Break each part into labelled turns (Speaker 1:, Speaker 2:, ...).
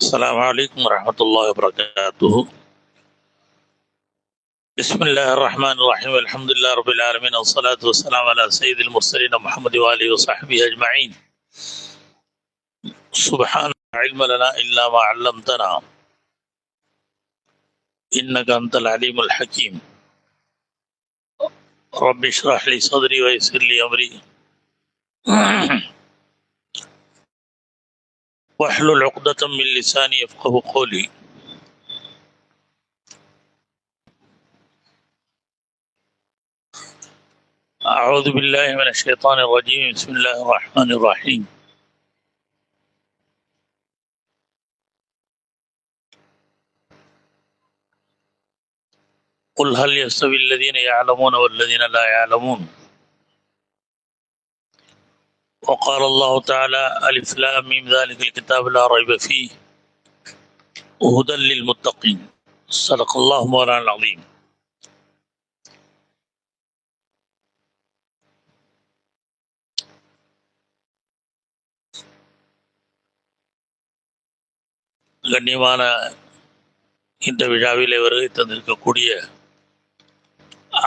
Speaker 1: السلام عليكم ورحمة الله وبركاته. بسم الله الرحمن الرحيم. الحمد لله رب العالمين، والصلاة والسلام على سيد المرسلين محمد وآله وصحبه أجمعين. سبحان علم لنا إلا ما علمتنا إنك أنت العليم الحكيم. رب اشرح لي صدري ويسر لي أمري واحلل عقدة من لساني يفقه قولي. أعوذ بالله من الشيطان الرجيم. بسم الله الرحمن الرحيم. قل هل يستوي الذين يعلمون والذين لا يعلمون. وقال الله تعالى: ألف لام ميم ذلك الكتاب لا ريب فيه هدى للمتقين. صدق الله مولانا العظيم. கண்ணியமான இந்த விழாவிலே வருகை தந்திருக்கக்கூடிய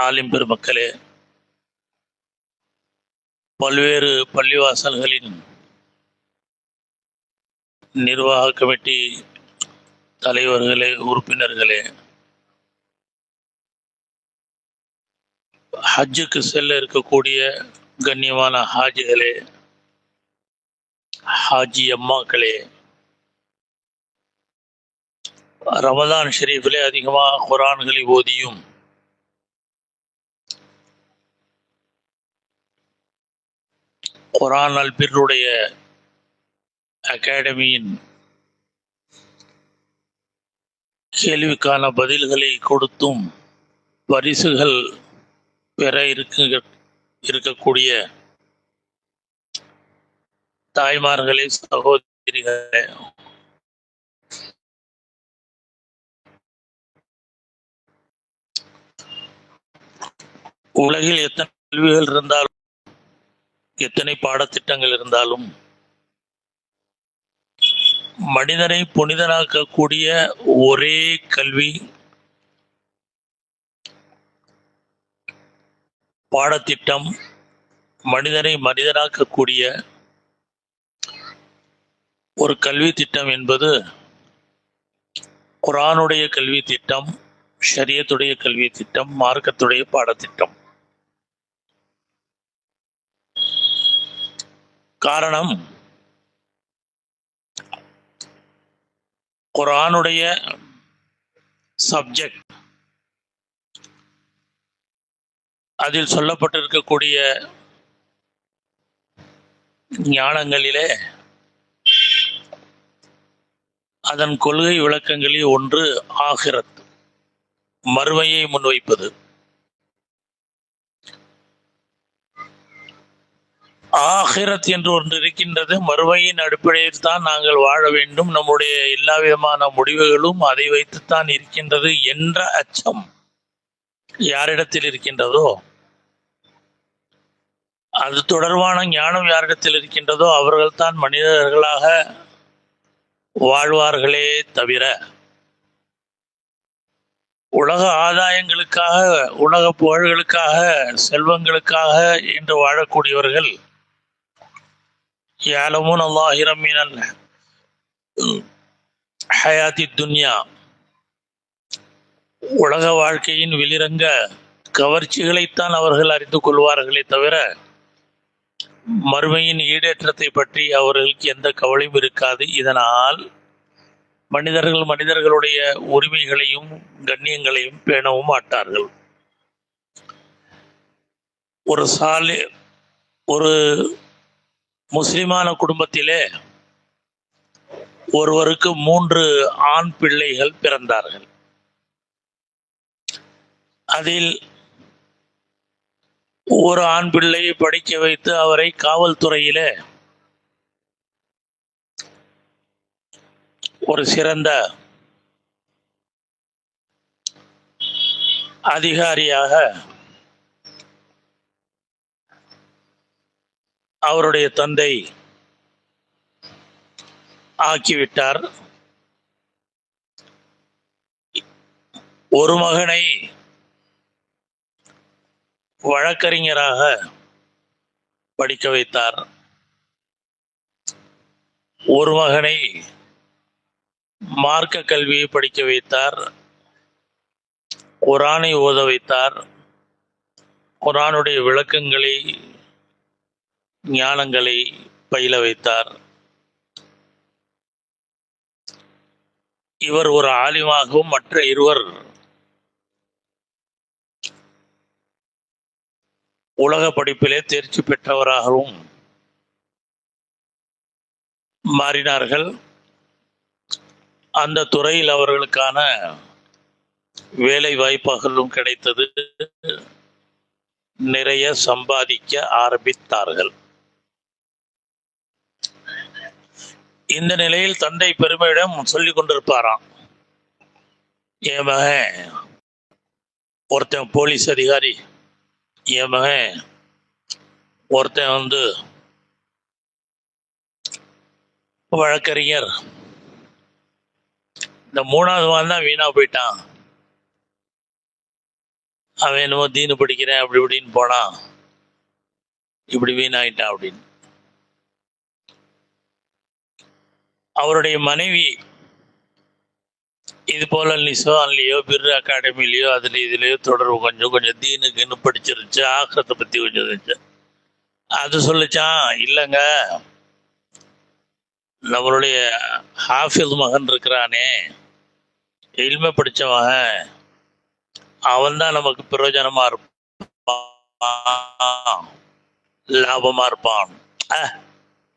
Speaker 1: ஆலிம் பெருமக்களே, பல்வேறு பள்ளிவாசல்களின் நிர்வாக கமிட்டி தலைவர்களே, உறுப்பினர்களே, ஹஜ்ஜுக்கு செல்ல இருக்கக்கூடிய கண்ணியமான ஹாஜிகளே, ஹாஜி அம்மாக்களே, ரமதான் ஷெரீஃபிலே அதிகமாக குர்ஆன்களை ஓதியும் குர்ஆன் அல் பிர்ருடைய அகாடமியின் கேள்விக்கான பதில்களை கொடுத்தும் பரிசுகள் பெற இருக்கக்கூடிய தாய்மார்களே, சகோதரிகளே, உலகில் எத்தனை கல்விகள் இருந்தாலும், எத்தனை பாடத்திட்டங்கள் இருந்தாலும், மனிதனை புனிதனாக்கக்கூடிய ஒரே கல்வி பாடத்திட்டம், மனிதனை மனிதனாக்கக்கூடிய ஒரு கல்வி திட்டம் என்பது குர்ஆனுடைய கல்வி திட்டம், ஷரியத்துடைய கல்வி திட்டம், மார்க்கத்துடைய பாடத்திட்டம். காரணம், குர்ஆனுடைய சப்ஜெக்ட், அதில் சொல்லப்பட்டிருக்கக்கூடிய ஞானங்களிலே அதன் கொள்கை விளக்கங்களில் ஒன்று ஆகிரத், மறுமையை முன்வைப்பது. ஆகிரத் என்று ஒன்று இருக்கின்றது. மறுமையின் அடிப்படையில் தான் நாங்கள் வாழ வேண்டும், நம்முடைய எல்லா விதமான முடிவுகளும் அதை வைத்துத்தான் இருக்கின்றது என்ற அச்சம் யாரிடத்தில் இருக்கின்றதோ, அது தொடர்பான ஞானம் யாரிடத்தில் இருக்கின்றதோ அவர்கள்தான் மனிதர்களாக வாழ்வார்களே தவிர, உலக ஆதாயங்களுக்காக, உலக புகழ்களுக்காக, செல்வங்களுக்காக என்று வாழக்கூடியவர்கள் يعلمون ظاهرا من الحياة الدنيا, உலக வாழ்க்கையின் வெளிரங்க கவர்ச்சிகளைத்தான் அவர்கள் அறிந்து கொள்வார்களே தவிர மறுமையின் ஈடேற்றத்தை பற்றி அவர்களுக்கு எந்த கவலையும் இருக்காது. இதனால் மனிதர்களுடைய உரிமைகளையும் கண்ணியங்களையும் பேணவும் மாட்டார்கள். ஒரு முஸ்லிமான குடும்பத்திலே ஒருவருக்கு 3 ஆண் பிள்ளைகள் பிறந்தார்கள். அதில் ஒரு ஆண் பிள்ளையை படிக்க வைத்து அவரை காவல்துறையிலே ஒரு சிறந்த அதிகாரியாக அவருடைய தந்தை ஆக்கிவிட்டார். ஒரு மகனை வழக்கறிஞராக படிக்க வைத்தார், ஒரு மகனை மார்க்க கல்வியை படிக்க வைத்தார், குரானை ஓத வைத்தார், குரானுடைய விளக்கங்களை ஞானங்களை பயில வைத்தார். இவர் ஒரு ஆலிமாகவும் மற்ற இருவர் உலக படிப்பிலே தேர்ச்சி பெற்றவராகவும் மாறினார்கள். அந்த துறையில் அவர்களுக்கான வேலை வாய்ப்புகளும் கிடைத்தது, நிறைய சம்பாதிக்க ஆரம்பித்தார்கள். இந்த நிலையில் தந்தை பெருமையிடம் சொல்லிக் கொண்டிருப்பாராம், என் மகன் ஒருத்தன் போலீஸ் அதிகாரி, என் மகன் ஒருத்தன் வழக்கறிஞர், இந்த மூணாவது மகன் தான் வீணா போயிட்டான், அவன் என்னமோ தீனு படிக்கிறேன் அப்படி இப்படின்னு போனான், இப்படி வீணாயிட்டான் அப்படின்னு. அவருடைய மனைவி இது போல நிசோன்லயோ பிர் அகாடமிலயோ அதுல இதுலயோ தொடர்பு கொஞ்சம் தீனுக்குன்னு படிச்சிருச்சு, ஆக்கிரத்தை பத்தி கொஞ்சம் இருந்துச்சு. அது சொல்லிச்சான், இல்லைங்க நம்மளுடைய ஹாஃபிஸ் மகன் இருக்கிறானே, இல்மை படிச்ச மகன், அவன் தான் நமக்கு பிரயோஜனமா இருப்பான், லாபமா இருப்பான்.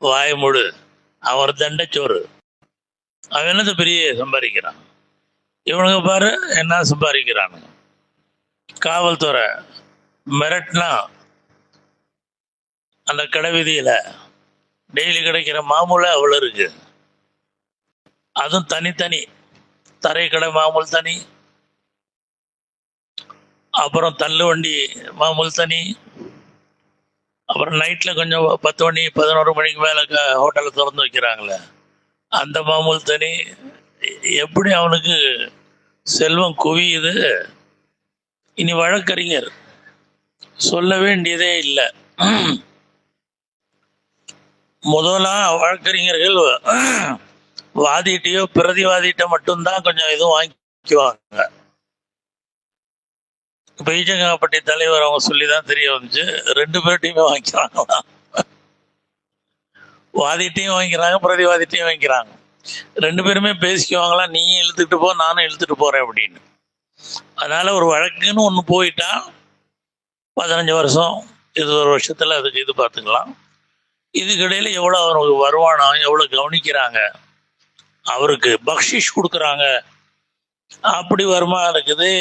Speaker 1: வாய முடு, அவர் தண்டச்சோறு, அவன் என்னது பெரிய சம்பாதிக்கிறான், இவனுங்க பாரு என்ன சம்பாதிக்கிறானுங்க. காவல்துறை மிரட்டினா அந்த கடை விதியில டெய்லி கிடைக்கிற மாமூல அவ்வளோ இருக்கு, அதுவும் தனித்தனி, தரை கடை மாமூல் தனி, அப்புறம் தள்ளு வண்டி மாமூல் தனி, அப்புறம் நைட்ல கொஞ்சம் 10 மணி 11 மணிக்கு மேல ஹோட்டலை திறந்து வைக்கிறாங்களே அந்த மாமூல் தனி. எப்படி அவனுக்கு செல்வம் குவியுது. இனி வழக்கறிஞர் சொல்ல வேண்டியதே இல்லை. முதலா வழக்கறிஞர்கள் வாதிட்டையோ பிரதிவாதிட்ட மட்டும்தான் கொஞ்சம் இதுவும் வாங்கிக்குவாங்க. இப்ப ஈச்சங்காப்பட்டி தலைவர் அவங்க சொல்லிதான் தெரிய வந்துச்சு, 2 பேர்ட்டையுமே வாங்கிக்கிறாங்களாம். வாதிட்டையும் வாங்கிக்கிறாங்க, பிரதிவாதிட்டையும் வாங்கிக்கிறாங்க. 2 பேருமே பேசிக்குவாங்களா, நீயும் இழுத்துட்டு போ நானும் இழுத்துட்டு போறேன் அப்படின்னு. அதனால ஒரு வழக்குன்னு ஒன்று போயிட்டா 15 வருஷம் 20 வருஷத்துல அதுக்கு இது பார்த்துக்கலாம். இதுக்கிடையில எவ்வளோ அவருக்கு வருமானம், எவ்வளோ கவனிக்கிறாங்க, அவருக்கு பக்ஷிஷ் கொடுக்குறாங்க, அப்படி வருமானம் இருக்குது.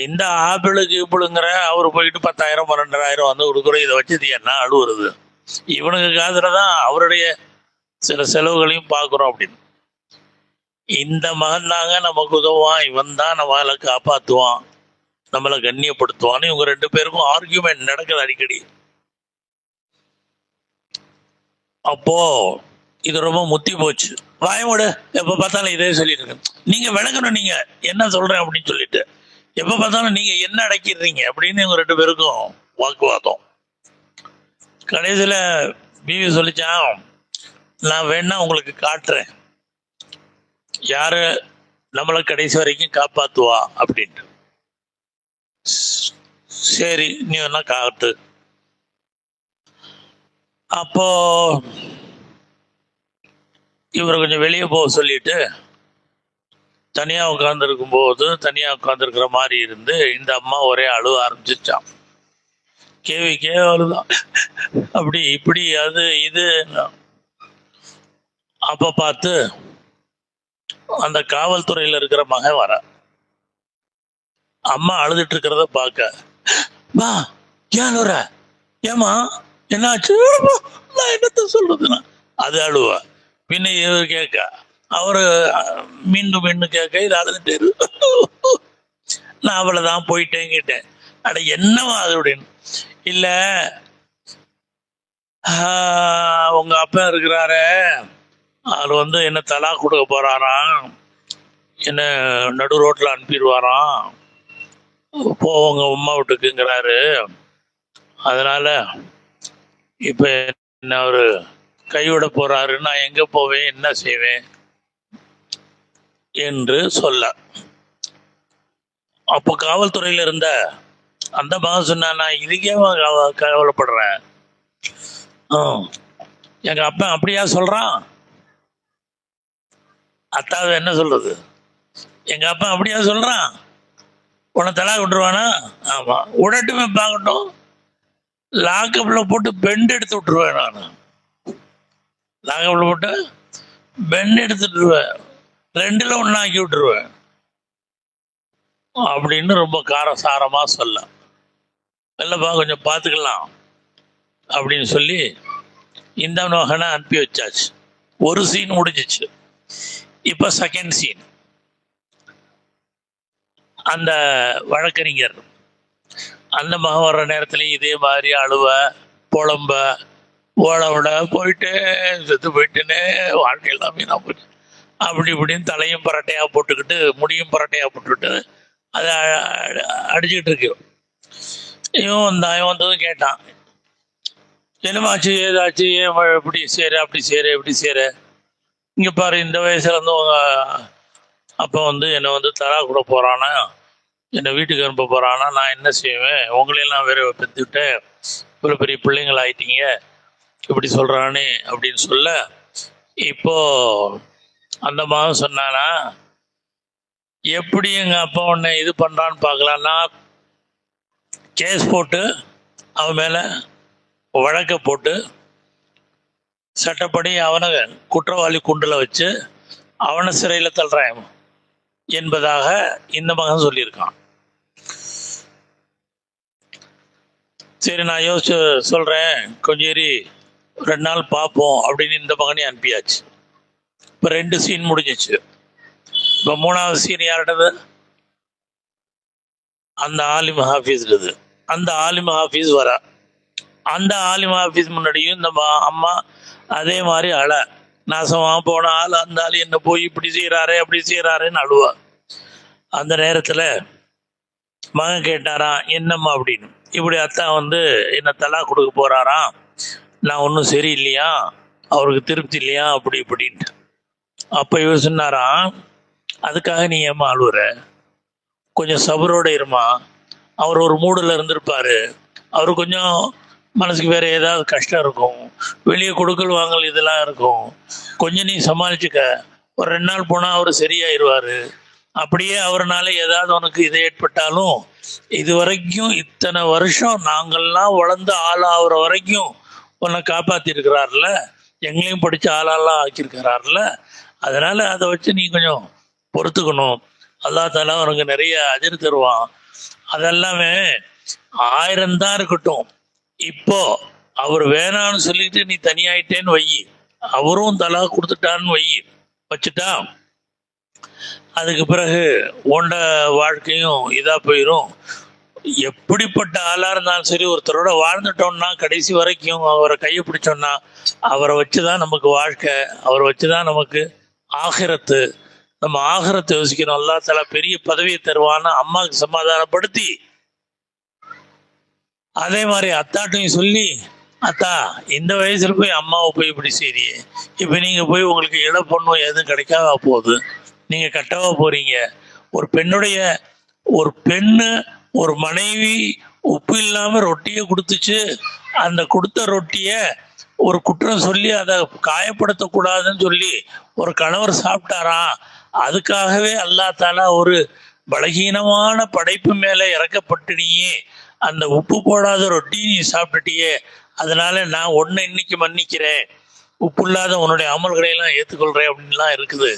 Speaker 1: இந்த ஆப்பிளுக்கு இப்படிங்கிற அவர் போயிட்டு 10,000 12,000 கொடுக்குற, இதை வச்சு என்ன அழுவுறது, இவனுக்கு காதுல தான் அவருடைய சில செலவுகளையும் பார்க்குறோம் அப்படின்னு. இந்த மகன் தாங்க நமக்கு உதவுவான், இவன் தான் நம்மளை காப்பாற்றுவான், நம்மளை கண்ணியப்படுத்துவான்னு இவங்க 2 பேருக்கும் ஆர்கியூமெண்ட் நடக்குது அடிக்கடி. அப்போ இது ரொம்ப முத்தி போச்சு. வாயமோட எப்ப பார்த்தாலும் இதே சொல்லிட்டு இருக்கு, நீங்க விளக்கணும், நீங்க என்ன சொல்றேன் அப்படின்னு சொல்லிட்டு எப்ப பார்த்தாலும் நீங்க என்ன அடக்கிடுறீங்க அப்படின்னு இவங்க 2 பேருக்கும் வாக்குவாதம். கடைசியில பிவி சொல்லிச்சான், நான் வேணா உங்களுக்கு காட்டுறேன் யாரு நம்மளை கடைசி வரைக்கும் காப்பாத்துவா அப்படின்ட்டு. சரி நீ வேணா காட்டு. அப்போ இவரை கொஞ்சம் வெளியே போக சொல்லிட்டு தனியா உட்கார்ந்துருக்கும் போது, தனியா உட்கார்ந்துருக்கிற மாதிரி இருந்து இந்த அம்மா ஒரே அழுவ ஆரம்பிச்சிச்சான். கேவிக்கே அழுதான், அப்படி இப்படி அது இது. அப்ப பார்த்து அந்த காவல்துறையில இருக்கிற மகன் வர, அம்மா அழுதுட்டு இருக்கிறத பார்க்க, வா ஏன் வர, ஏமா என்னாச்சு, நான் என்னத்த சொல்றதுன்னா அது அழுவா. பின்ன இவர் கேட்க, அவரு மீண்டும் மீண்டும் கேட்க, இது அழுதுட்டு நான் அவ்வளவுதான் போயிட்டேன் கேட்டேன். அட என்னவா அது அப்படின்னு. இல்ல உங்க அப்பா இருக்கிறாரு, அவர் என்ன தலா கொடுக்க போறாராம், என்ன நடு ரோட்டில் அனுப்பிடுவாராம், போவங்க உமா வீட்டுக்குங்கிறாரு. அதனால இப்போ என்ன அவர் கைவிட போறாரு, நான் எங்கே போவேன், என்ன செய்வேன் என்று சொல்ல, அப்போ காவல்துறையில் இருந்த அந்த மகன் சொன்னா, நான் இதுக்கே கவலைப்படுறேன், எங்க அப்பா அப்படியா சொல்றான். அத்தாவது என்ன சொல்றது, எங்க அப்பா அப்படியா சொல்றான், உன்னை தலா விட்டுருவானா? ஆமா, உடட்டுமே பார்க்கட்டும், லாக்கப்ல போட்டு பெண்ட் எடுத்து விட்டுருவேன். நான் லாக்கப்ல போட்டு பெண்ட் எடுத்துட்டுருவேன், ரெண்டுல ஒன்னாக்கி விட்டுருவேன் அப்படின்னு ரொம்ப காரசாரமா சொல்ல, இல்லப்பா கொஞ்சம் பார்த்துக்கலாம் அப்படின்னு சொல்லி இந்த மகனை அனுப்பி வச்சாச்சு. ஒரு சீன் முடிஞ்சிச்சு. இப்ப செகண்ட் சீன். அந்த வழக்கறிஞர் அந்த மகன் வர்ற நேரத்துலையும் இதே மாதிரி அழுவ புலம்ப ஓட விட போயிட்டு செத்து போயிட்டுன்னு வாழ்க்கை எல்லாமே நான் போயிட்டு அப்படி இப்படின்னு தலையும் பரட்டையா போட்டுக்கிட்டு முடியும் பரட்டையா போட்டுக்கிட்டு அதை அடிச்சுக்கிட்டு இருக்கு. இவன் வந்ததும் கேட்டான், என்னமாச்சு ஏதாச்சு, ஏன் இப்படி சேர அப்படி சேர இப்படி சேர, இங்கே பாரு இந்த வயசுல இருந்து உங்க அப்போ என்னை தரா கூட போறானா, என்னை வீட்டுக்கு அனுப்ப போறானா, நான் என்ன செய்வேன், உங்களையெல்லாம் வேற பெற்றுவிட்டேன், இவ்வளோ பெரிய பிள்ளைங்கள் ஆயிட்டீங்க, இப்படி சொல்றானே அப்படின்னு சொல்ல, இப்போ அந்த மகன் சொன்னானா, எப்படி எங்க அப்பா உன்னை இது பண்றான்னு பார்க்கலான்னா கேஸ் போட்டு அவன் மேல வழக்க போட்டு சட்டப்படி அவனை குற்றவாளி குண்டுல வச்சு அவனை சிறையில் தள்ளுறான் என்பதாக இந்த மகன் சொல்லியிருக்கான். சரி நான் யோசிச்சு சொல்றேன், கொஞ்சம் ஏறி 2 நாள் பார்ப்போம் அப்படின்னு இந்த மகனை அனுப்பியாச்சு. இப்போ 2 சீன் முடிஞ்சிச்சு. இப்போ 3வது சீன் யார்டது? அந்த ஆலிம் ஹாஃபீஸ். அந்த ஆலிம் ஹாஃபீஸ் வர, அந்த ஆலிம் ஹாஃபீஸ் முன்னாடியும் இந்த அம்மா அதே மாதிரி நாசமா போன ஆள், அந்த ஆள் என்ன போய் இப்படி செய்யறாரு அப்படி செய்யறாருன்னு அழுவா. அந்த நேரத்துல மகன் கேட்டாராம், என்னம்மா அப்படின்னு. இப்படி அத்தா என்ன தலா கொடுக்க போறாராம், நான் ஒன்றும் சரியில்லையா, அவருக்கு திருப்தி இல்லையா அப்படி இப்படின்ட்டு. அப்ப இவர் சொன்னாராம், அதுக்காக நீ ஏமா அழுவுற, கொஞ்சம் சபரோட இருமா, அவர் ஒரு மூடுல இருந்திருப்பாரு, அவரு கொஞ்சம் மனசுக்கு வேற ஏதாவது கஷ்டம் இருக்கும், வெளியே கொடுக்கல் வாங்கல் இதெல்லாம் இருக்கும், கொஞ்சம் நீ சமாளிச்சுக்க, ஒரு 2 நாள் போனா அவர் சரியாயிருவாரு. அப்படியே அவர்னால ஏதாவது உனக்கு இது ஏற்பட்டாலும், இது வரைக்கும் இத்தனை வருஷம் நாங்கள்லாம் வளர்ந்து ஆளாகிற வரைக்கும் உன்னை காப்பாத்தி இருக்கிறார்ல, எங்களையும் படிச்ச ஆளாலாம் ஆக்கியிருக்கிறார்ல, அதனால அதை வச்சு நீ கொஞ்சம் பொறுத்துக்கணும், அல்லா தாலா உனக்கு நிறைய அஜர் தருவான். அதெல்லாமே 1000 தான் இருக்கட்டும், இப்போ அவர் வேணான்னு சொல்லிட்டு நீ தனியாயிட்டேன்னு வை, அவரும் தலா கொடுத்துட்டான்னு வச்சுட்டா, அதுக்கு பிறகு உண்ட வாழ்க்கையும் இதா போயிடும். எப்படிப்பட்ட ஆளா இருந்தாலும் சரி, ஒருத்தரோட வாழ்ந்துட்டோம்னா கடைசி வரைக்கும் அவரை கையை பிடிச்சோம்னா அவரை வச்சுதான் நமக்கு வாழ்க்கை, அவரை வச்சுதான் நமக்கு ஆகிரத்து. நம்ம ஆகிரத்தை யோசிக்கணும். அல்லா தஆலா பெரிய பதவியை தருவான்னு அம்மாவுக்கு சமாதானப்படுத்தி, அதே மாதிரி அத்தாட்டையும் சொல்லி, அத்தா இந்த வயசுல போய் அம்மாவை போய் இப்படி செய்றியே, இப்ப நீங்க போய் உங்களுக்கு இட பொண்ணும் எதுவும் கிடைக்காம போகுது, நீங்க கட்டவா போறீங்க. ஒரு பெண்ணு ஒரு மனைவி உப்பு இல்லாம ரொட்டியை கொடுத்துச்சு, அந்த கொடுத்த ரொட்டிய ஒரு குற்றம் சொல்லி அதை காயப்படுத்தக்கூடாதுன்னு சொல்லி ஒரு கணவர் சாப்பிட்டாராம். அதுக்காகவே அல்லா தாலா ஒரு பலகீனமான படைப்பு மேல இறக்கப்பட்டுனியே, அந்த உப்பு போடாத ரொட்டி நீ சாப்பிட்டுட்டியே, அதனால நான் ஒன்னு இன்னைக்கு மன்னிக்கிறேன், உப்பு இல்லாத உன்னுடைய அமல்களை எல்லாம் ஏற்றுக்கொள்றேன் அப்படின்லாம் இருக்குது.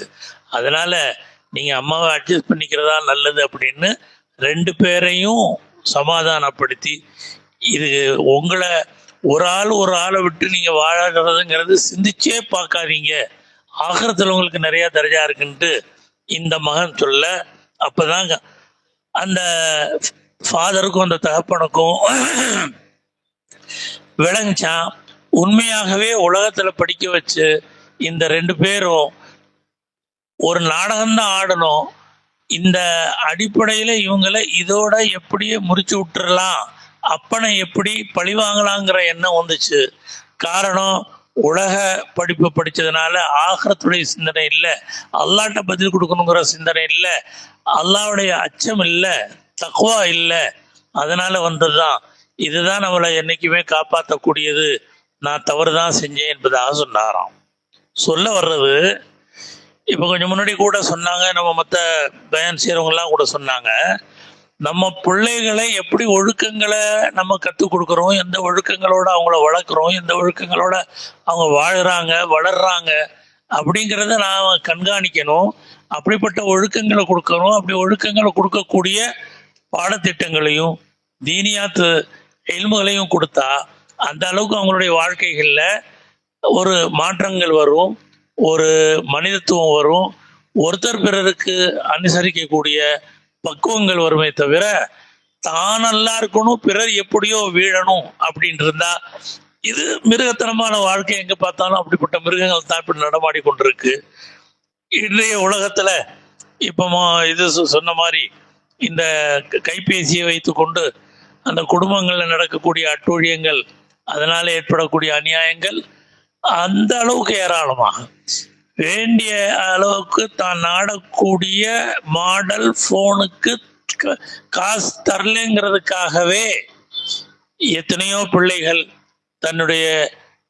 Speaker 1: அதனால நீங்க அம்மாவை அட்ஜஸ்ட் பண்ணிக்கிறதா நல்லது அப்படின்னு 2 பேரையும் சமாதானப்படுத்தி, இது உங்களை ஒரு ஆளை விட்டு நீங்க வாழறதுங்கிறது சிந்திச்சே பார்க்காதீங்க, ஆகிரத்துல உங்களுக்கு நிறைய தரஜா இருக்குன்ட்டு இந்த மகன் சொல்ல, அப்பதான் அந்த ஃபாதருக்கும் அந்த தகப்பனுக்கும் விளங்கிச்சான். உண்மையாகவே உலகத்துல படிக்க வச்சு இந்த 2 பேரும் ஒரு நாடகம்தான் ஆடணும். இந்த அடிப்படையில் இவங்களை இதோட எப்படியே முறிச்சு விட்டுறலாம், அப்பனை எப்படி பழி வாங்கலாங்கிற எண்ணம் வந்துச்சு. காரணம், உலக படிப்பு படித்ததுனால ஆகிரத்துடைய சிந்தனை இல்லை, அல்லாட்ட பதில் கொடுக்கணுங்கிற சிந்தனை இல்லை, அல்லாவுடைய அச்சம் இல்லை, தக்வா இல்லை. அதனால வந்ததுதான். இதுதான் நம்மளை என்னைக்குமே காப்பாற்றக்கூடியது. நான் தவறு தான் செஞ்சேன் என்பதாக சொன்னாராம். சொல்ல வர்றது, இப்போ கொஞ்சம் முன்னாடி கூட சொன்னாங்க, நம்ம மற்ற பயன் செய்கிறவங்கலாம் கூட சொன்னாங்க, நம்ம பிள்ளைகளை எப்படி ஒழுக்கங்களை நம்ம கற்றுக் கொடுக்குறோம், எந்த ஒழுக்கங்களோட அவங்கள வளர்க்குறோம், எந்த ஒழுக்கங்களோட அவங்க வாழ்கிறாங்க வளர்றாங்க அப்படிங்கிறத நான் கண்காணிக்கணும். அப்படிப்பட்ட ஒழுக்கங்களை கொடுக்கணும். அப்படி ஒழுக்கங்களை கொடுக்கக்கூடிய பாடத்திட்டங்களையும் தீனியாத்து இல்முகளையும் கொடுத்தா அந்த அளவுக்கு அவங்களுடைய வாழ்க்கைகளில் ஒரு மாற்றங்கள் வரும், ஒரு மனிதத்துவம் வரும், ஒருத்தர் பிறருக்கு அனுசரிக்கக்கூடிய பக்குவங்கள் வருமே தவிர தான் நல்லா இருக்கணும் பிறர் எப்படியோ வீழணும் அப்படின்னு இருந்தா இது மிருகத்தனமான வாழ்க்கை. எங்க பார்த்தாலும் அப்படிப்பட்ட மிருகங்கள் தான் இப்படி நடமாடி கொண்டிருக்கு. இன்றைய உலகத்துல இப்போ இது சொன்ன மாதிரி இந்த கைபேசியை வைத்து கொண்டு அந்த குடும்பங்களில் நடக்கக்கூடிய அட்டூழியங்கள், அதனால ஏற்படக்கூடிய அநியாயங்கள் அந்த அளவுக்கு ஏராளமாக, வேண்டிய அளவுக்கு தான் நாடக்கூடிய மாடல் போனுக்கு காசு தரலைங்கிறதுக்காகவே எத்தனையோ பிள்ளைகள் தன்னுடைய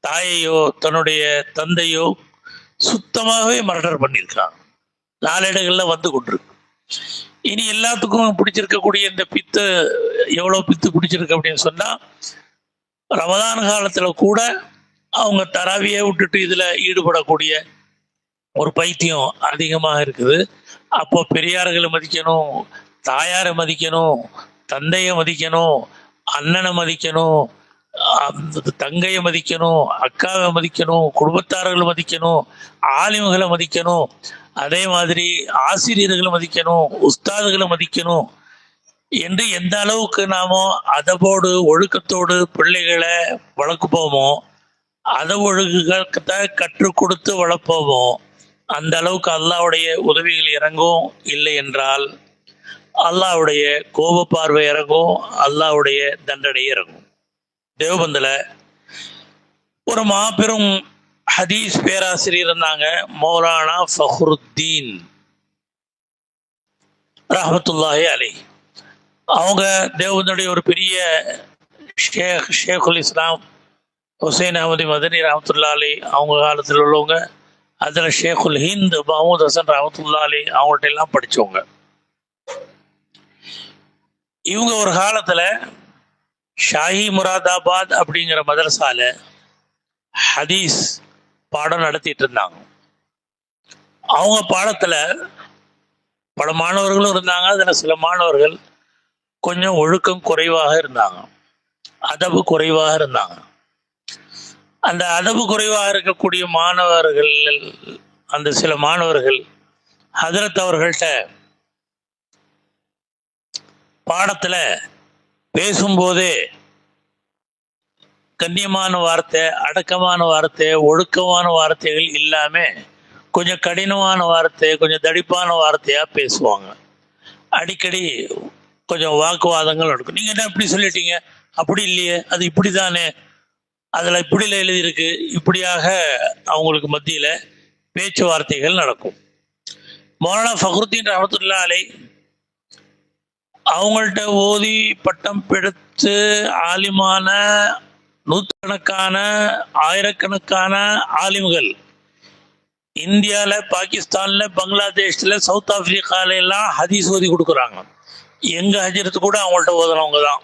Speaker 1: தாயையோ தன்னுடைய தந்தையோ சுத்தமாகவே மர்டர் பண்ணியிருக்காங்க. நாளேடுகளில் வந்து கொண்டிருக்கு. இனி எல்லாத்துக்கும் பிடிச்சிருக்கக்கூடிய இந்த பித்து, எவ்வளோ பித்து பிடிச்சிருக்கு அப்படின்னு சொன்னால், ரமதான் காலத்தில் கூட அவங்க தராவியை விட்டுட்டு இதில் ஈடுபடக்கூடிய ஒரு பைத்தியம் அதிகமாக இருக்குது. அப்போ பெரியார்களை மதிக்கணும், தாயாரை மதிக்கணும், தந்தையை மதிக்கணும், அண்ணனை மதிக்கணும், தங்கையை மதிக்கணும், அக்காவை மதிக்கணும், குடும்பத்தார்களை மதிக்கணும், ஆலிம்களை மதிக்கணும், அதே மாதிரி ஆசிரியர்களை மதிக்கணும், உஸ்தாதுகளை மதிக்கணும் என்று எந்த அளவுக்கு நாமோ அதவோடு ஒழுக்கத்தோடு பிள்ளைகளை வளர்க்குப்போமோ, அதை ஒழுக்கத்தை கற்றுக் கொடுத்து வளர்ப்போமோ, அந்த அளவுக்கு அல்லாவுடைய உதவிகள் இறங்கும். இல்லை என்றால் அல்லாவுடைய கோப பார்வை இறங்கும், அல்லாவுடைய தண்டனை இறங்கும். தேவபந்தில் ஒரு மாபெரும் ஹதீஸ் பேராசிரியர் இருந்தாங்க, மௌலானா ஃபஹ்ருத்தீன் ரஹ்மத்துல்லாஹி அலைஹி. அவங்க தேவபந்துடைய ஒரு பெரிய ஷேகுல் இஸ்லாம் ஹுசைன் அஹமதி மதனி ரஹமத்துல்லா அலி அவங்க காலத்தில் உள்ளவங்க. அதில் ஷேகுல் ஹிந்த் மஹமூத் ஹசன் ரஹமத்துல்லா அலி அவங்கள்ட்ட எல்லாம் படித்தவங்க. இவங்க ஒரு காலத்தில் ஷாஹி முராதாபாத் அப்படிங்கிற மதரசால ஹதீஸ் பாடம் நடத்திட்டு இருந்தாங்க. அவங்க பாடத்தில் பல மாணவர்களும் இருந்தாங்க. அதில் சில மாணவர்கள் கொஞ்சம் ஒழுக்கம் குறைவாக இருந்தாங்க, அதபு குறைவாக இருந்தாங்க. அந்த அதபு குறைவாக இருக்கக்கூடிய மாணவர்கள், அந்த சில மாணவர்கள் ஹதரத் அவர்கள்ட்ட பாடத்தில் பேசும்போதே கண்ணியமான வார்த்தை, அடக்கமான வார்த்தை, ஒழுக்கமான வார்த்தைகள் இல்லாமல் கொஞ்சம் கடினமான வார்த்தை, கொஞ்சம் தடிப்பான வார்த்தையாக பேசுவாங்க. அடிக்கடி கொஞ்சம் வாக்குவாதங்கள் நடக்கும். நீங்கள் என்ன இப்படி சொல்லிட்டீங்க, அப்படி இல்லையே, அது இப்படி தானே, அதில் இப்படில எழுதியிருக்கு, இப்படியாக அவங்களுக்கு மத்தியில் பேச்சுவார்த்தைகள் நடக்கும். மௌலானா ஃபக்ருத்தீன் ரஹ்மத்துல்லாஹி அலைஹி அவங்கள்ட்ட ஓதி பட்டம் பெடுத்து ஆலிமான நூற்றுக்கணக்கான ஆயிரக்கணக்கான ஆலிம்கள் இந்தியாவில், பாகிஸ்தானில், பங்களாதேஷில், சவுத் ஆப்பிரிக்கால எல்லாம் ஹதீஸ் ஓதி கொடுக்குறாங்க. எங்கள் ஹஜரத்து கூட அவங்கள்ட்ட ஓதுனவங்க தான்.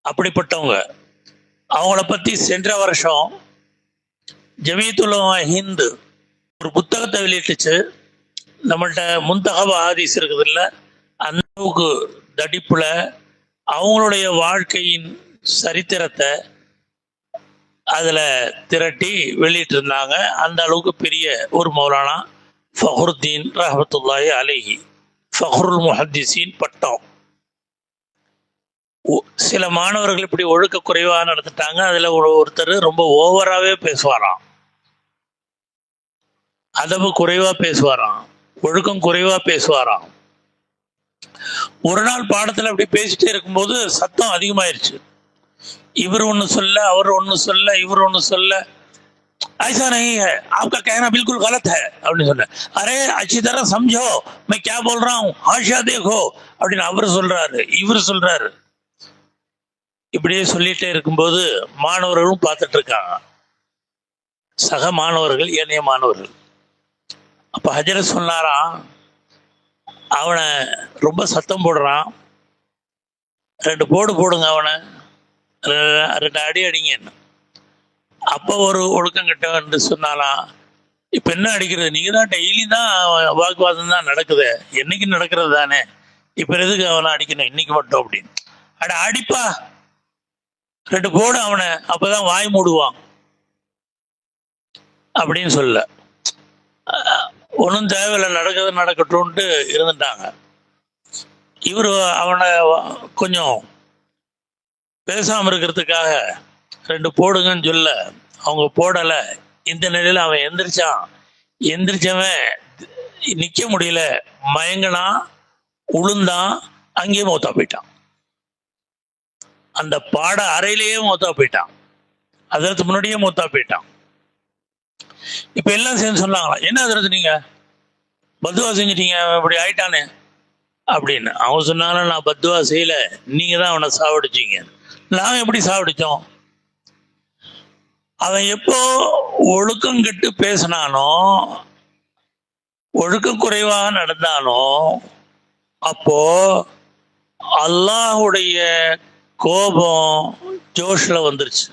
Speaker 1: அப்படிப்பட்டவங்க. அவங்கள பற்றி சென்ற வருஷம் ஜமீயத்துல் உலமா ஹிந்து ஒரு புத்தகத்தை வெளியிட்டுச்சு. நம்மள்கிட்ட முன்தகப் ஹதீஸ் இருக்குது இல்லை, அந்த அளவுக்கு தடிப்பில் அவங்களுடைய வாழ்க்கையின் சரித்திரத்தை அதில் திரட்டி வெளியிட்டிருந்தாங்க. அந்த அளவுக்கு பெரிய ஒரு மௌலானா ஃபக்ருத்தீன் ரஹ்மத்துல்லாஹி அலைஹி, ஃபக்ருல் முஹத்திஸீன் பட்டம். சில மாணவர்கள் இப்படி ஒழுக்க குறைவாக நடந்துட்டாங்க. அதில் ஒருத்தர் ரொம்ப ஓவராகவே பேசுவாராம். அதவு குறைவா பேசுவாராம், ஒழுக்கம் குறைவா பேசுவாராம். ஒரு நாள் பாடத்துல அப்படி பேசிட்டே இருக்கும்போது சத்தம் அதிகமாயிருச்சு. இவர் ஒண்ணு சொல்ல, அவர் ஒண்ணு சொல்ல, இவர் ஒண்ணு சொல்ல. ऐसा नहीं है, आपका कहना बिल्कुल गलत है அப்படின்னு சொன்ன. அரே अच्छी तरह समझो मैं क्या बोल रहा हूं, हाशिया देखो அப்படின்னு அவர் சொல்றாரு, இவர் சொல்றாரு. இப்படியே சொல்லிட்டே இருக்கும்போது மாணவர்களும் பார்த்துட்டு இருக்காங்க, சக மாணவர்கள், ஏனைய மாணவர்கள். அப்ப ஹஜரத் சொன்னாராம், அவனை ரொம்ப சத்தம் போடுறான், 2 போடு போடுங்க, அவனை 2 அடி அடிங்க. அப்போ ஒரு ஒழுக்கம் கிட்ட சொன்னாலாம், இப்ப என்ன அடிக்கிறது, நீங்க தான் டெய்லி தான் வாக்குவாதம் தான் நடக்குது, என்னைக்கு நடக்கிறது தானே, இப்ப எதுக்கு அவனை அடிக்கணும் இன்னைக்கு மட்டும் அப்படின்னு. அட அடிப்பா, 2 போடு அவனை, அப்பதான் வாய் மூடுவான் அப்படின்னு சொல்ல. ஒன்றும் தேவையில்லை, நடக்கிறது நடக்கட்டும்ட்டு இருந்துட்டாங்க. இவர் அவனை கொஞ்சம் பேசாம இருக்கிறதுக்காக 2 போடுங்கன்னு சொல்ல அவங்க போடல. இந்த நிலையில அவன் எந்திரிச்சவன் நிக்க முடியல, மயங்கனா, உளுந்தான், அங்கேயே மௌத்தா போயிட்டான். அந்த பாட அறையிலேயே மௌத்தா போயிட்டான், அதற்கு முன்னாடியே மௌத்தா போயிட்டான். இப்ப எல்லாம் சேர்ந்து சொன்னாங்களாம், என்ன அதற்கு நீங்க பத்துவா செஞ்சிட்டீங்க, இப்படி ஆயிட்டானே அப்படின்னு. அவங்க சொன்னாலும், நான் பத்துவா செய்யல, நீங்க தான் அவனை சாவடிச்சீங்க. நாங்க எப்படி சாவடிச்சோம்? அவன் எப்போ ஒழுக்கம் கெட்டு பேசினானோ, ஒழுக்கம் குறைவாக நடந்தானோ, அப்போ அல்லாஹுடைய கோபம் ஜோஷ்ல வந்துருச்சு.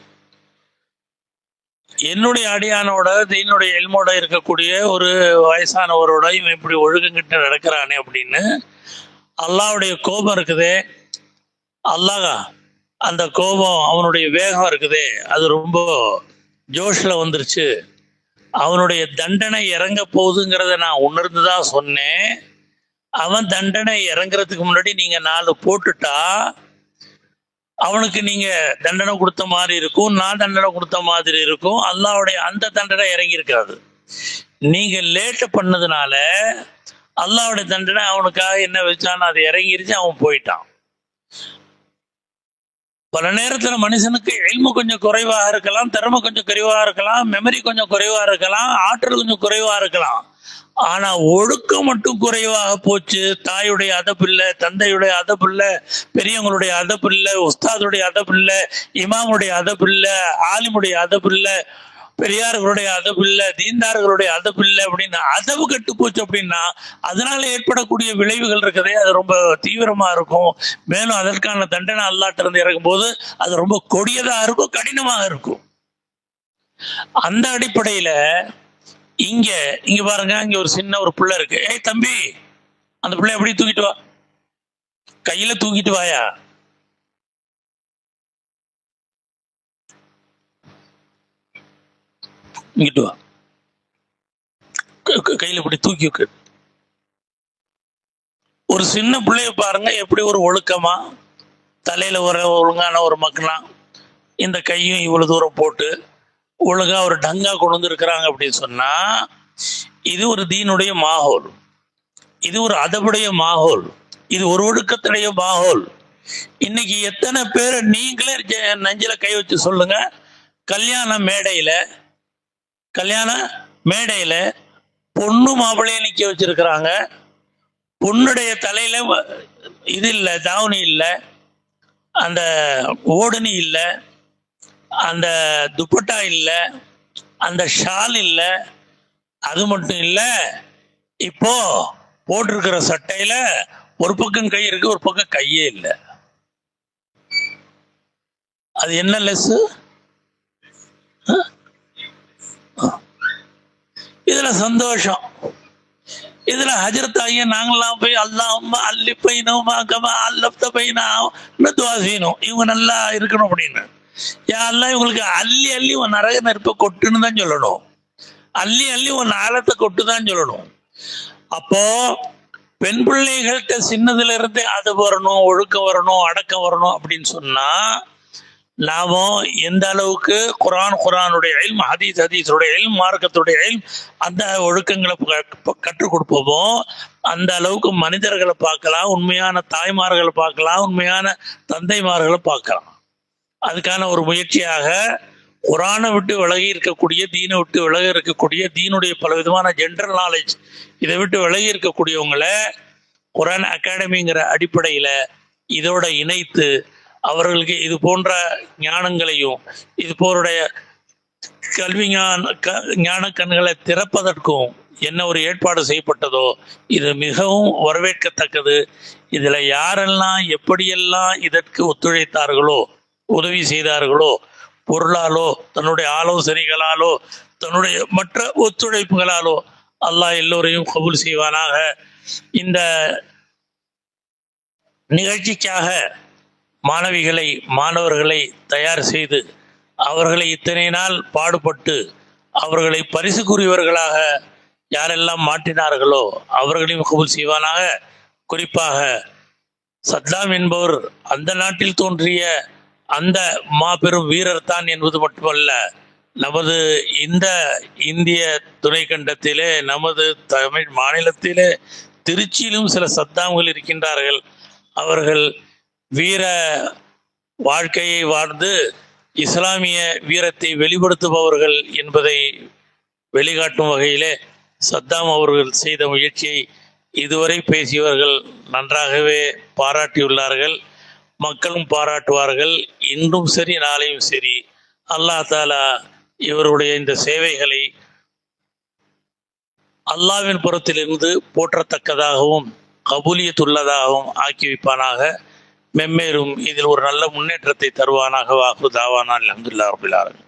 Speaker 1: என்னுடைய அடியானோட, தீனுடைய எல்மோட இருக்கக்கூடிய ஒரு வயசானவரோட இவன் இப்படி ஒழுக்கம் கிட்ட நடக்கிறானே அப்படின்னு அல்லாஹுடைய கோபம் இருக்குதே, அல்லாஹ் அந்த கோபம், அவனுடைய வேகம் இருக்குதே, அது ரொம்ப ஜோஷ்ல வந்துருச்சு. அவனுடைய தண்டனை இறங்க போகுதுங்கிறத நான் உணர்ந்துதான் சொன்னேன். அவன் தண்டனை இறங்குறதுக்கு முன்னாடி நீங்க 4 போட்டுட்டா அவனுக்கு நீங்க தண்டனை கொடுத்த மாதிரி இருக்கும், நான் தண்டனை கொடுத்த மாதிரி இருக்கும். அல்லாஹ்வுடைய அந்த தண்டனை இறங்கி இருக்காது. நீங்க லேட் பண்ணதுனால அல்லாஹ்வுடைய தண்டனை அவனுக்காக என்ன வச்சான்னு அது இறங்கிருச்சு, அவன் போயிட்டான். பல நேரத்துல மனுஷனுக்கு இல்மு கொஞ்சம் குறைவாக இருக்கலாம், திறமை கொஞ்சம் குறைவா இருக்கலாம், மெமரி கொஞ்சம் குறைவா இருக்கலாம், ஆற்றல் கொஞ்சம் குறைவா இருக்கலாம். ஆனா ஒழுக்கம் மட்டும் குறைவாக போச்சு. தாயுடைய அதப்பு இல்லை, தந்தையுடைய அதப்பு இல்லை, பெரியவங்களுடைய அதப்பு இல்லை, உஸ்தாதுடைய அதப்பு இல்லை, இமாமுடைய அதப்பு இல்லை, ஆலிமுடைய அதப்பு இல்லை, பெரியார்களுடைய அதப்பு இல்லை, தீன்தார்களுடைய அதப்பு இல்லை அப்படின்னு அதவு கெட்டு போச்சு அப்படின்னா அதனால ஏற்படக்கூடிய விளைவுகள் இருக்குதே, அது ரொம்ப தீவிரமா இருக்கும். மேலும் அதற்கான தண்டனை அல்லாஹ்ட்ட இருந்து இறக்கும் போது அது ரொம்ப கொடியதா இருக்கும், கடினமாக இருக்கும். அந்த அடிப்படையில இங்க பாருங்க, இங்க ஒரு சின்ன ஒரு பிள்ளை இருக்கு. ஏய் தம்பி, அந்த பிள்ளை எப்படி தூக்கிட்டு வா, கையில தூக்கிட்டு வாயா. இங்கிட்டு வா, கையில இப்படி தூக்கி வைக்க. ஒரு சின்ன பிள்ளைய பாருங்க, எப்படி ஒரு ஒழுக்கமா, தலையில ஒரு ஒழுங்கான ஒரு மக்கனா, இந்த கையும் இவ்வளவு தூரம் போட்டு ஒழுங்கா ஒரு டங்கா கொண்டு வந்து இருக்கிறாங்க அப்படின்னு சொன்னா, இது ஒரு தீனுடைய மாஹோல், இது ஒரு அதபுடைய மாஹோல், இது ஒரு ஒழுக்கத்துடைய மாஹோல். இன்னைக்கு எத்தனை பேரை நீங்களே நெஞ்சில கை வச்சு சொல்லுங்க, கல்யாண மேடையில பொண்ணு மாப்பிள்ளைய நிக்க வச்சிருக்கிறாங்க, பொண்ணுடைய தலையில இது இல்லை, தாவணி இல்லை, அந்த ஓடுனி இல்லை, அந்த துப்பட்டா இல்லை, அந்த ஷால் இல்லை. அது மட்டும் இல்லை, இப்போ போட்டிருக்கிற சட்டையில ஒரு பக்கம் கை இருக்கு, ஒரு பக்கம் கையே இல்லை. அது என்ன லெஸ்? இதுல சந்தோஷம், இதுல ஹஜரத் ஐயா நாங்கெல்லாம் போய் அல்லாஹும்ம அல்லிப்பைனோமா கமா அல்லப்த பைனாவும் துவாசீனும், இவங்க நல்லா இருக்கணும் அப்படின்னு. யாரெல்லாம் இவங்களுக்கு அள்ளி அள்ளி உன் நரக நெருப்பை கொட்டுன்னு தான் சொல்லணும், அள்ளி அள்ளி உன் ஆழத்தை கொட்டு தான் சொல்லணும். அப்போ பெண் பிள்ளைகள்கிட்ட சின்னதுல இருந்து அது வரணும், ஒழுக்கம் வரணும், அடக்கம் வரணும் அப்படின்னு சொன்னா நாம எந்த அளவுக்கு குரானுடைய இல்ம், ஹதீஸுடைய இல்ம், மார்க்கத்துடைய இல்ம், அந்த ஒழுக்கங்களை கற்றுக் கொடுப்போமோ அந்த அளவுக்கு மனிதர்களை பார்க்கலாம், உண்மையான தாய்மார்களை பார்க்கலாம், உண்மையான தந்தைமார்களை பார்க்கலாம். அதுக்கான ஒரு முயற்சியாக குரானை விட்டு விலகி இருக்கக்கூடிய, தீனை விட்டு விலகி இருக்கக்கூடிய, தீனுடைய பலவிதமான ஜென்ரல் நாலேஜ் இதை விட்டு விலகி இருக்கக்கூடியவங்களை குரான் அகாடமிங்கிற அடிப்படையில் இதோட இணைத்து அவர்களுக்கு இது போன்ற ஞானங்களையும் இது போருடைய கல்வி ஞான கண்களை திறப்பதற்கும் என்ன ஒரு ஏற்பாடு செய்யப்பட்டதோ இது மிகவும் வரவேற்கத்தக்கது. இதில் யாரெல்லாம் எப்படியெல்லாம் இதற்கு ஒத்துழைத்தார்களோ, உதவி செய்தார்களோ, பொருளாலோ, தன்னுடைய ஆலோசனைகளாலோ, தன்னுடைய மற்ற ஒத்துழைப்புகளாலோ அல்லாஹ் எல்லோரையும் கபூல் செய்வானாக. இந்த நிகழ்ச்சிக்காக மாணவர்களை தயார் செய்து அவர்களை இத்தனை நாள் பாடுபட்டு அவர்களை பரிசுக்குரியவர்களாக யாரெல்லாம் மாற்றினார்களோ அவர்களையும் கபூல் செய்வானாக. குறிப்பாக சத்தாம் என்பவர் அந்த நாட்டில் தோன்றிய அந்த மாபெரும் வீரர் தான் என்பது மட்டுமல்ல, நமது இந்த இந்திய துணைக்கண்டத்திலே, நமது தமிழ் மாநிலத்திலே திருச்சியிலும் சில சத்தாம்கள் இருக்கின்றார்கள். அவர்கள் வீர வாழ்க்கையை வாழ்ந்து இஸ்லாமிய வீரத்தை வெளிப்படுத்துபவர்கள் என்பதை வெளிக்காட்டும் வகையிலே சத்தாம் அவர்கள் செய்த முயற்சியை இதுவரை பேசியவர்கள் நன்றாகவே பாராட்டியுள்ளார்கள். மக்களும் பாராட்டுவார்கள். இன்றும் சரி, நாளையும் சரி. அல்லாஹ் தாலா இவருடைய இந்த சேவைகளை அல்லாஹ்வின் புறத்திலிருந்து போற்றத்தக்கதாகவும் கபூலியத்துள்ளதாகவும் ஆக்கி வைப்பானாக. மெம்மேலும் இதில் ஒரு நல்ல முன்னேற்றத்தை தருவானாக. வாஹு தாவானா அல்ஹம்துலில்லாஹி ரப்பில் ஆலமீன்.